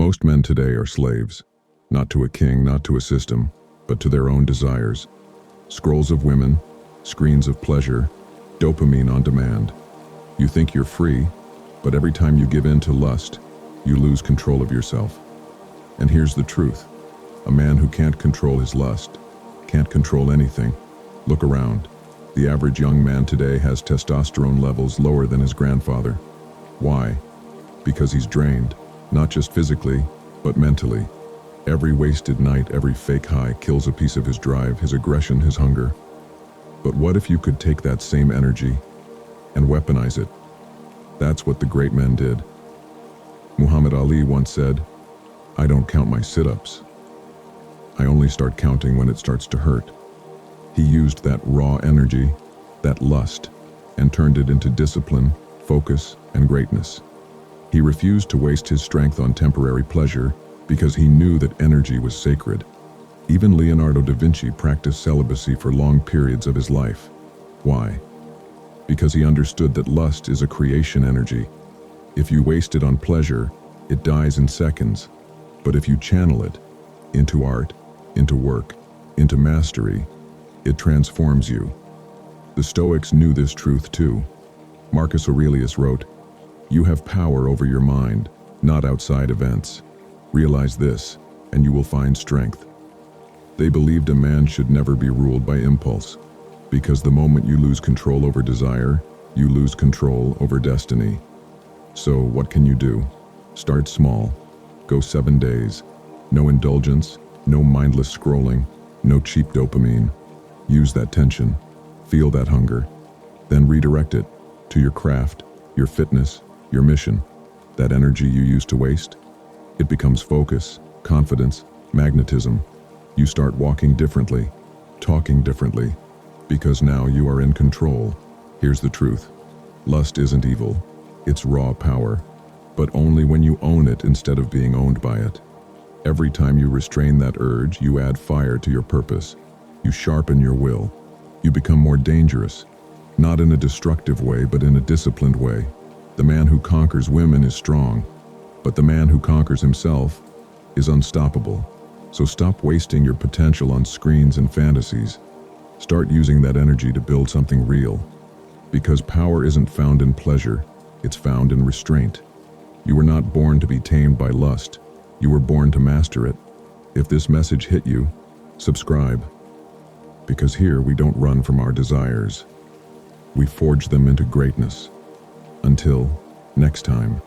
Most men today are slaves, not to a king, not to a system, but to their own desires. Scrolls of women, screens of pleasure, dopamine on demand. You think you're free, but every time you give in to lust, you lose control of yourself. And here's the truth. A man who can't control his lust can't control anything. Look around. The average young man today has testosterone levels lower than his grandfather. Why? Because he's drained, not just physically, but mentally. Every wasted night, every fake high kills a piece of his drive, his aggression, his hunger. But what if you could take that same energy and weaponize it? That's what the great men did. Muhammad Ali once said, "I don't count my sit-ups. I only start counting when it starts to hurt." He used that raw energy, that lust, and turned it into discipline, focus, and greatness. He refused to waste his strength on temporary pleasure because he knew that energy was sacred. Even Leonardo da Vinci practiced celibacy for long periods of his life. Why? Because he understood that lust is a creation energy. If you waste it on pleasure, it dies in seconds. But if you channel it into art, into work, into mastery, it transforms you. The Stoics knew this truth too. Marcus Aurelius wrote, "You have power over your mind, not outside events. Realize this, and you will find strength." They believed a man should never be ruled by impulse, because the moment you lose control over desire, you lose control over destiny. So what can you do? Start small. Go 7 days. No indulgence, no mindless scrolling, no cheap dopamine. Use that tension, feel that hunger, then redirect it to your craft, your fitness, your mission. That energy you used to waste, it becomes focus, confidence, magnetism. You start walking differently, talking differently, because now you are in control. Here's the truth. Lust isn't evil, it's raw power, but only when you own it instead of being owned by it. Every time you restrain that urge, you add fire to your purpose. You sharpen your will. You become more dangerous, not in a destructive way, but in a disciplined way. The man who conquers women is strong, but the man who conquers himself is unstoppable. So stop wasting your potential on screens and fantasies. Start using that energy to build something real. Because power isn't found in pleasure, it's found in restraint. You were not born to be tamed by lust. You were born to master it. If this message hit you, subscribe. Because here we don't run from our desires. We forge them into greatness. Until next time.